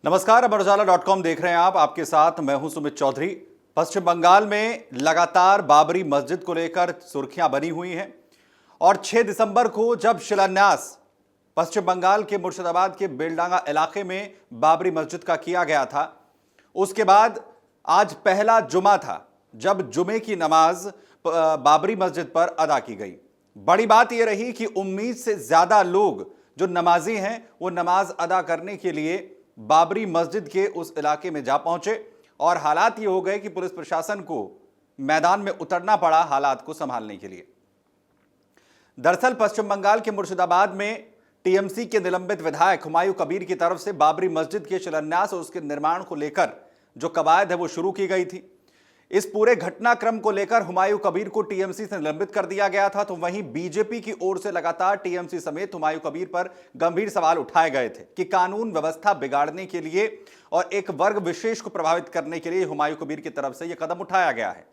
नमस्कार, अमरउजाला.com देख रहे हैं आप। आपके साथ मैं हूं सुमित चौधरी। पश्चिम बंगाल में लगातार बाबरी मस्जिद को लेकर सुर्खियां बनी हुई हैं और 6 दिसंबर को जब शिलान्यास पश्चिम बंगाल के मुर्शिदाबाद के बेलडांगा इलाके में बाबरी मस्जिद का किया गया था, उसके बाद आज पहला जुमा था जब जुमे की नमाज बाबरी मस्जिद पर अदा की गई। बड़ी बात यह रही कि उम्मीद से ज्यादा लोग जो नमाजी हैं वो नमाज अदा करने के लिए बाबरी मस्जिद के उस इलाके में जा पहुंचे और हालात ये हो गए कि पुलिस प्रशासन को मैदान में उतरना पड़ा हालात को संभालने के लिए। दरअसल पश्चिम बंगाल के मुर्शिदाबाद में टीएमसी के निलंबित विधायक हुमायूं कबीर की तरफ से बाबरी मस्जिद के शिलान्यास और उसके निर्माण को लेकर जो कवायद है वो शुरू की गई थी। इस पूरे घटनाक्रम को लेकर हुमायूं कबीर को टीएमसी से निलंबित कर दिया गया था, तो वहीं बीजेपी की ओर से लगातार टीएमसी समेत हुमायूं कबीर पर गंभीर सवाल उठाए गए थे कि कानून व्यवस्था बिगाड़ने के लिए और एक वर्ग विशेष को प्रभावित करने के लिए हुमायूं कबीर की तरफ से यह कदम उठाया गया है।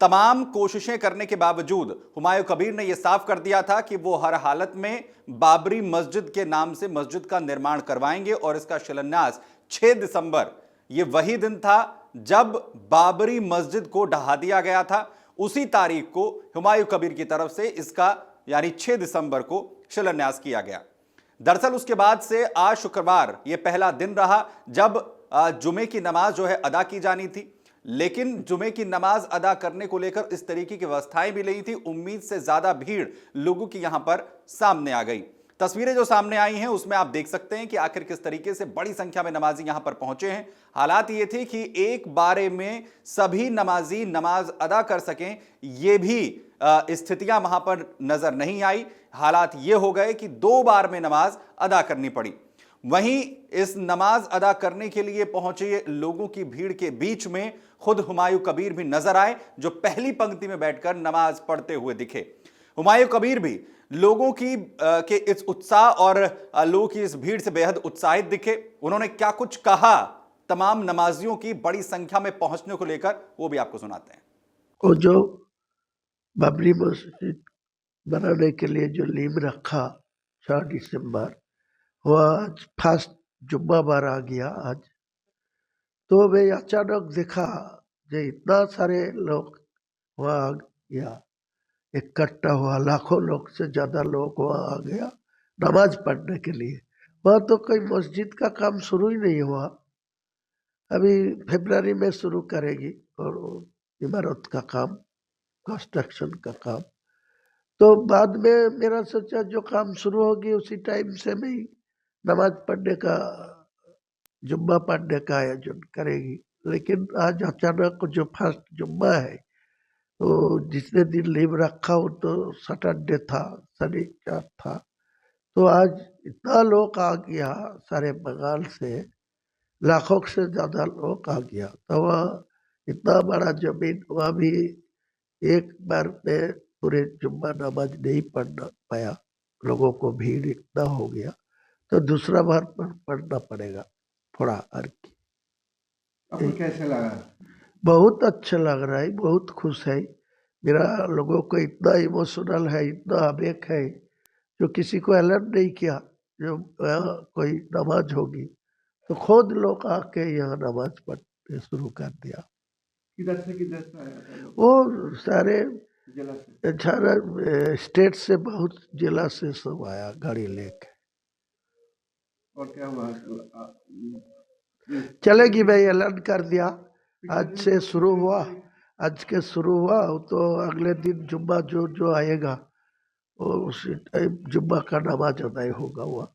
तमाम कोशिशें करने के बावजूद हुमायूं कबीर ने यह साफ कर दिया था कि वो हर हालत में बाबरी मस्जिद के नाम से मस्जिद का निर्माण करवाएंगे और इसका शिलान्यास 6 दिसंबर, ये वही दिन था जब बाबरी मस्जिद को ढहा दिया गया था। उसी तारीख को हुमायूं कबीर की तरफ से इसका यानी 6 दिसंबर को शिलान्यास किया गया। दरअसल उसके बाद से आज शुक्रवार ये पहला दिन रहा जब जुमे की नमाज जो है अदा की जानी थी, लेकिन जुमे की नमाज अदा करने को लेकर इस तरीके की व्यवस्थाएं भी नहीं थी। उम्मीद से ज्यादा भीड़ लोगों की यहां पर सामने आ गई। तस्वीरें जो सामने आई हैं उसमें आप देख सकते हैं कि आखिर किस तरीके से बड़ी संख्या में नमाजी यहां पर पहुंचे हैं। हालात ये थे कि एक बारे में सभी नमाजी नमाज अदा कर सकें, ये भी स्थितियां वहां पर नजर नहीं आई। हालात ये हो गए कि 2 बार में नमाज अदा करनी पड़ी। वहीं इस नमाज अदा करने के लिए पहुंचे लोगों की भीड़ के बीच में खुद हुमायूं कबीर भी नजर आए, जो पहली पंक्ति में बैठकर नमाज पढ़ते हुए दिखे। हुमायूं कबीर भी लोगों की के इस उत्साह और लोगों की इस भीड़ से बेहद उत्साहित दिखे। उन्होंने क्या कुछ कहा तमाम नमाजियों की बड़ी संख्या में पहुंचने को लेकर, वो भी आपको सुनाते हैं। वो जो बाबरी मस्जिद बनाने के लिए जो लीव रखा 4 दिसंबर, वह आज फर्स्ट जुम्माबार आ गया आज। तो मैं अचानक देखा जो इतना सारे लोग वहाँ आ गया, इकट्ठा हुआ, लाखों लोग से ज्यादा लोग वहाँ आ गया नमाज पढ़ने के लिए। वहाँ तो कोई मस्जिद का काम शुरू ही नहीं हुआ, अभी फरवरी में शुरू करेगी और इमारत का काम, कंस्ट्रक्शन का काम। तो बाद में मेरा सोचा जो काम शुरू होगी उसी टाइम से मैं नमाज पढ़ने का, जुम्मा पढ़ने का आयोजन करेगी। लेकिन आज अचानक जो फर्स्ट जुम्मा है, तो जिसने दिन लीव रखा वो तो सैटरडे था, शनिवार था, तो आज इतना लोग आ गया सारे बंगाल से, लाखों से ज्यादा लोग आ गया। तो वह इतना बड़ा जमीन, वह भी एक बार में पूरे जुम्मा नमाज नहीं पढ़ना पाया, लोगों को भीड़ इतना हो गया, तो दूसरा बार पढ़ना पड़ेगा थोड़ा अर्की। आपको कैसे लगा? बहुत अच्छा लग रहा है, बहुत खुश है। मेरा लोगों को इतना इमोशनल है, इतना आवेग है, जो किसी को अलर्ट नहीं किया जो कोई नमाज होगी, तो खुद लोग आके यहाँ नमाज पढ़ने शुरू कर दिया। किधर से आया था? वो सारे जिला से? 18 स्टेट से, बहुत जिला से सब आया गाड़ी लेके। और क्या हुआ? चलेगी भाई, ऐलान कर दिया, आज से शुरू हुआ, आज के शुरू हुआ, तो अगले दिन जुम्मा जो जो आएगा वो उसी टाइम जुम्मा का नमाज अदा होगा। हुआ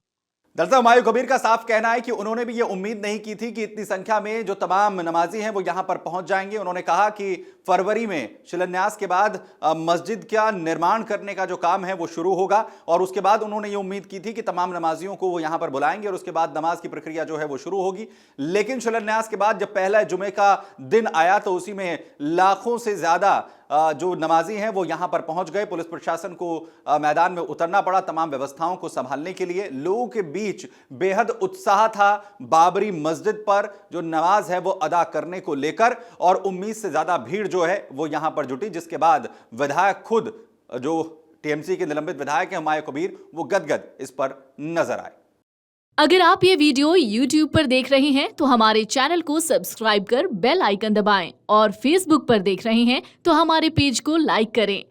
दरअसल हुमायूं कबीर का साफ कहना है कि उन्होंने भी ये उम्मीद नहीं की थी कि इतनी संख्या में जो तमाम नमाजी हैं वो यहां पर पहुंच जाएंगे। उन्होंने कहा कि फरवरी में शिलान्यास के बाद मस्जिद का निर्माण करने का जो काम है वो शुरू होगा और उसके बाद उन्होंने ये उम्मीद की थी कि तमाम नमाजियों को वो यहां पर बुलाएंगे और उसके बाद नमाज की प्रक्रिया जो है वो शुरू होगी। लेकिन शिलान्यास के बाद जब पहला जुमे का दिन आया तो उसी में लाखों से ज्यादा जो नमाजी हैं वो यहां पर पहुंच गए। पुलिस प्रशासन को मैदान में उतरना पड़ा तमाम व्यवस्थाओं को संभालने के लिए। लोगों के बीच बेहद उत्साह था बाबरी मस्जिद पर जो नमाज है वो अदा करने को लेकर और उम्मीद से ज्यादा भीड़ जो है वो यहां पर जुटी, जिसके बाद विधायक खुद जो टीएमसी के निलंबित विधायक हैं हुमायूं कबीर, वो गदगद इस पर नजर आए। अगर आप ये वीडियो YouTube पर देख रहे हैं तो हमारे चैनल को सब्सक्राइब कर बेल आइकन दबाएं और Facebook पर देख रहे हैं तो हमारे पेज को लाइक करें।